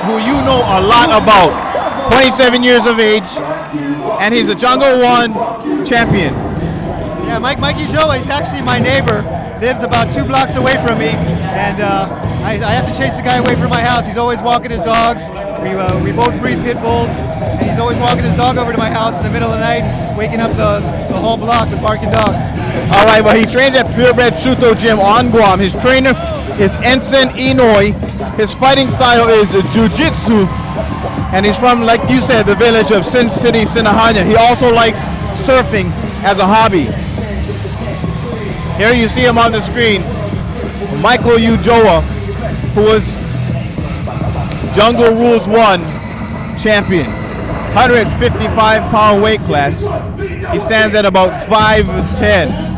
who you know a lot about. 27 years of age, and he's a Jungle One champion. Yeah, Mikey Ulloa, he's actually my neighbor. Lives about 2 blocks away from me, and I have to chase the guy away from my house. He's always walking his dogs. We both breed pit bulls, and he's always walking his dog over to my house in the middle of the night, waking up the whole block with barking dogs. All right, well, he trains at Purebred Shuto Gym on Guam. His trainer is Ensign Inouye. His fighting style is jiu-jitsu, and he's from, like you said, the village of Sin City, Sinahanya. He also likes surfing as a hobby. Here you see him on the screen, Michael Ulloa, who was Jungle Rules 1 champion, 155-pound weight class. He stands at about 5'10".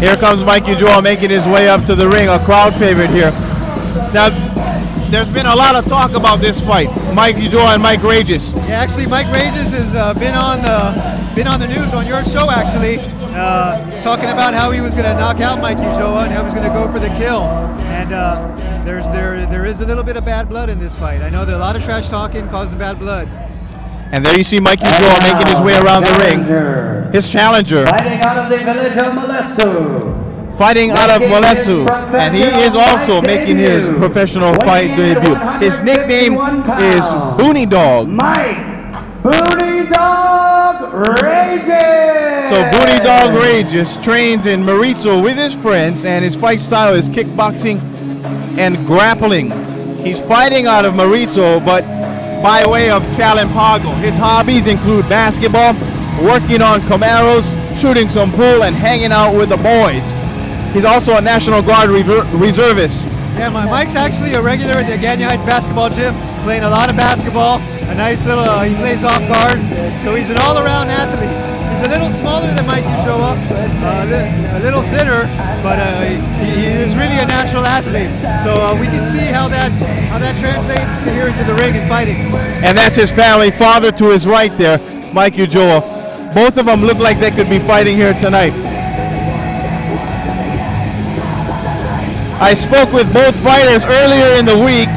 Here comes Mike Ulloa making his way up to the ring, a crowd favorite here. Now, there's been a lot of talk about this fight, Mike Ulloa and Mike Regis. Yeah, actually, Mike Regis has been on the news on your show, actually, talking about how he was going to knock out Mike Ulloa and how he was going to go for the kill. And there is a little bit of bad blood in this fight. I know that a lot of trash talking causes bad blood. And there you see Mike Ulloa making his way around the ring. His challenger. Fighting out of the village of Molesu. Fighting out of Molesu. And he is also making his professional fight debut. His nickname is Boonie Dog. Mike Boonie Dog Regis. So Boonie Dog Regis trains in Mauricio with his friends, and his fight style is kickboxing and grappling. He's fighting out of Mauricio, but by way of Chalampago. His hobbies include basketball, working on Camaros, shooting some pool, and hanging out with the boys. He's also a National Guard reservist. Yeah, Mike's actually a regular at the Ganya Heights basketball gym, playing a lot of basketball. A nice little, he plays off guard, so he's an all-around athlete. He's a little smaller than Mike Ulloa, a little thinner, but he is really a natural athlete. So we can see how that translates here into the ring and fighting. And that's his family, father to his right there, Mike Ulloa. Both of them look like they could be fighting here tonight. I spoke with both fighters earlier in the week,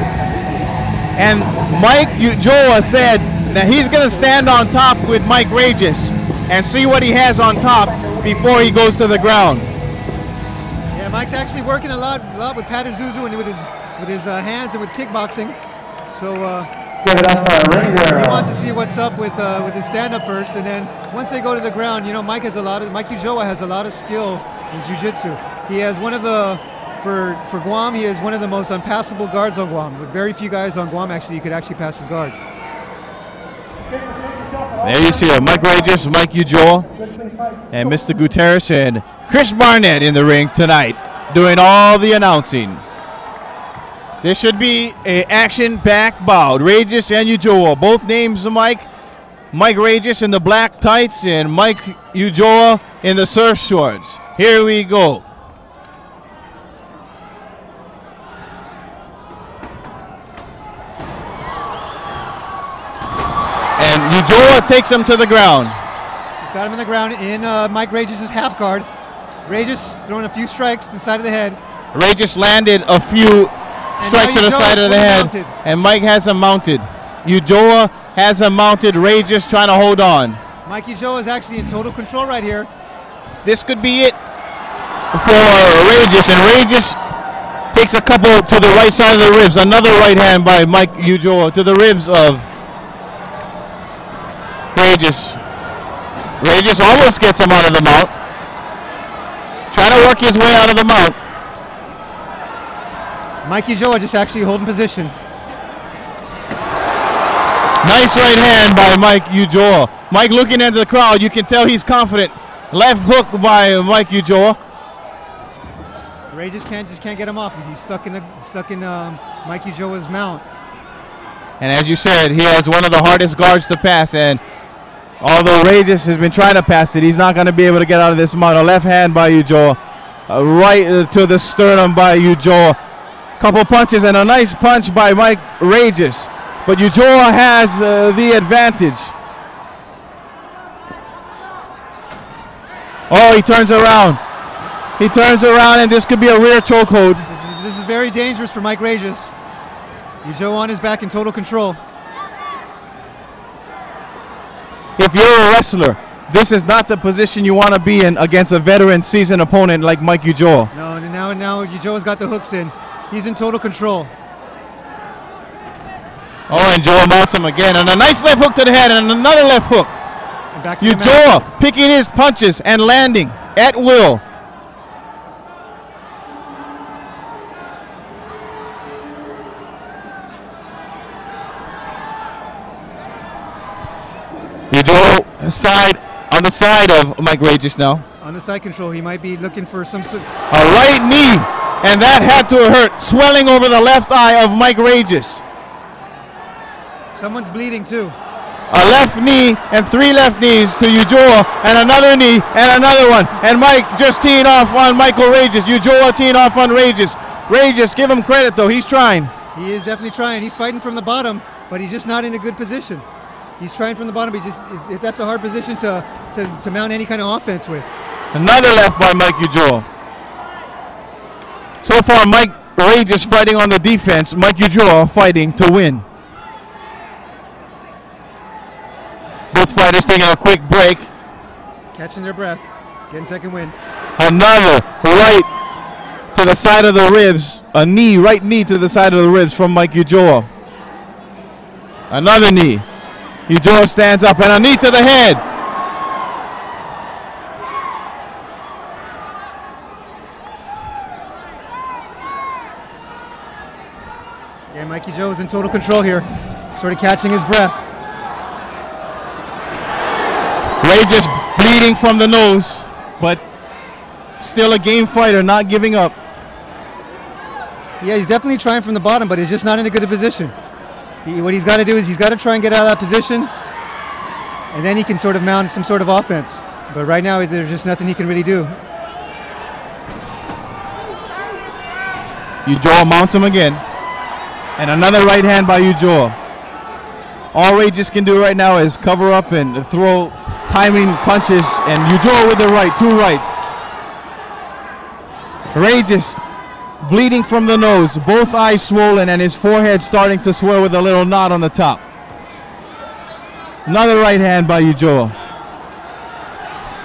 and Mike Ulloa said that he's going to stand on top with Mike Regis and see what he has on top before he goes to the ground. Yeah, Mike's actually working a lot with Patazuzu and with his hands and with kickboxing. So give it up for a ring girl. He wants to see what's up with his stand-up first, and then once they go to the ground, you know, Mike Ulloa has a lot of skill in jiu-jitsu. He has one of the For Guam, he is one of the most unpassable guards on Guam. With very few guys on Guam, actually, you could actually pass his guard. There you see it, Mike Regis, Mike Ulloa, and Mr. Gutierrez and Chris Barnett in the ring tonight, doing all the announcing. This should be an action-packed bout. Regis and Ulloa, both names of Mike. Mike Regis in the black tights and Mike Ulloa in the surf shorts. Here we go. And Ulloa takes him to the ground. He's got him in the ground in Mike Regis' half guard. Regis throwing a few strikes to the side of the head. Regis landed a few strikes to the side of the head, mounted. And Mike has him mounted. Ulloa has him mounted. Regis trying to hold on. Mike Ulloa is actually in total control right here. This could be it for Regis, and Regis takes a couple to the right side of the ribs. Another right hand by Mike Ulloa to the ribs of Regis. Regis almost gets him out of the mount. Trying to work his way out of the mount. Mike Ulloa just actually holding position. Nice right hand by Mike Ulloa. Mike looking at the crowd, you can tell he's confident. Left hook by Mike Ulloa. Regis just can't get him off. He's stuck in Mike Ulloa's mount. And as you said, he has one of the hardest guards to pass, and although Regis has been trying to pass it, he's not going to be able to get out of this mount. A left hand by Ulloa, right to the sternum by Ulloa. Couple punches and a nice punch by Mike Regis, but Ulloa has the advantage. Oh, he turns around. He turns around, and this could be a rear chokehold. This is very dangerous for Mike Reyes. Joe on his back in total control. If you're a wrestler, this is not the position you want to be in against a veteran, seasoned opponent like Mike Ulloa. No, now Ulloa's got the hooks in. He's in total control. Oh, and Ulloa mounts him again, and a nice left hook to the head, and another left hook. And back to Ulloa picking his punches and landing at will. Ulloa on the side of Mike Reyes now. On the side control, he might be looking for some sort. A right knee, and that had to hurt, swelling over the left eye of Mike Reyes. Someone's bleeding too. A left knee and 3 left knees to Ulloa, and another knee and another one. And Mike just teeing off on Michael Reyes. Ulloa teeing off on Reyes. Reyes, give him credit though, he's trying. He is definitely trying. He's fighting from the bottom, but he's just not in a good position. He's trying from the bottom, but that's a hard position to mount any kind of offense with. Another left by Mike Ulloa. So far, Mike Reyes fighting on the defense, Mike Ulloa fighting to win. Both fighters taking a quick break. Catching their breath, getting second wind. Another right to the side of the ribs. A knee, right knee to the side of the ribs from Mike Ulloa. Another knee. Ulloa stands up, and a knee to the head. Yeah, Mike Ulloa is in total control here, sort of catching his breath. Reyes bleeding from the nose, but still a game fighter, not giving up. Yeah, he's definitely trying from the bottom, but he's just not in a good position. What he's got to do is he's got to try and get out of that position, and then he can sort of mount some sort of offense. But right now, there's just nothing he can really do. Ulloa mounts him again, and another right hand by Ulloa. All Reyes can do right now is cover up and throw timing punches, and Ulloa with the right, 2 rights. Reyes bleeding from the nose, both eyes swollen, and his forehead starting to swell with a little knot on the top. Another right hand by Ulloa.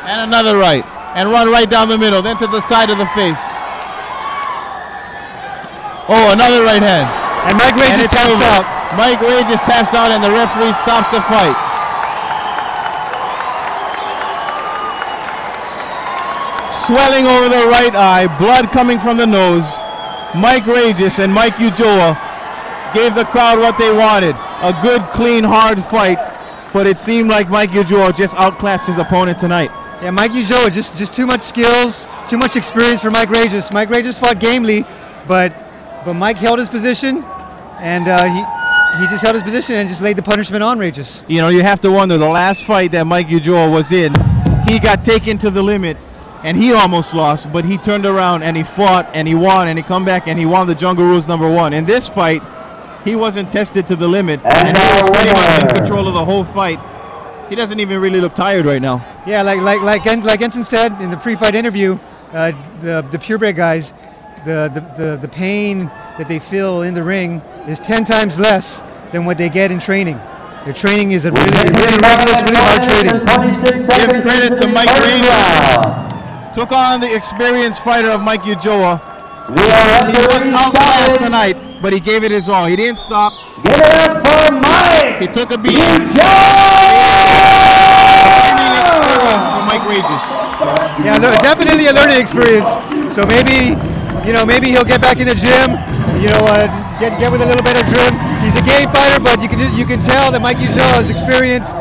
And another right, and run right down the middle, then to the side of the face. Oh, another right hand. And Mike Reyes taps out. Mike Reyes taps out, and the referee stops the fight. Swelling over the right eye, blood coming from the nose. Mike Reyes and Mike Ulloa gave the crowd what they wanted. A good, clean, hard fight, but it seemed like Mike Ulloa just outclassed his opponent tonight. Yeah, Mike Ulloa, just too much skills, too much experience for Mike Reyes. Mike Reyes fought gamely, but Mike held his position, and he just held his position and just laid the punishment on Reyes. You know, you have to wonder, the last fight that Mike Ulloa was in, he got taken to the limit, and he almost lost, but he turned around and he fought and he won and he come back and he won the Jungle Rules #1. In this fight, he wasn't tested to the limit, and he was pretty much in control of the whole fight. He doesn't even really look tired right now. Yeah, like Ensign said in the pre-fight interview, the purebred guys, the pain that they feel in the ring is 10 times less than what they get in training. Their training is really rigorous, really hard training. Give credit to Mike Reyes. Took on the experienced fighter of Mike Ulloa. He was outclassed tonight, but he gave it his all. He didn't stop. Give it up for Mike! He took a beat. For Mike Reyes. Yeah, definitely a learning experience. So maybe he'll get back in the gym. Get with a little better gym. He's a game fighter, but you can tell that Mike Ulloa is experienced.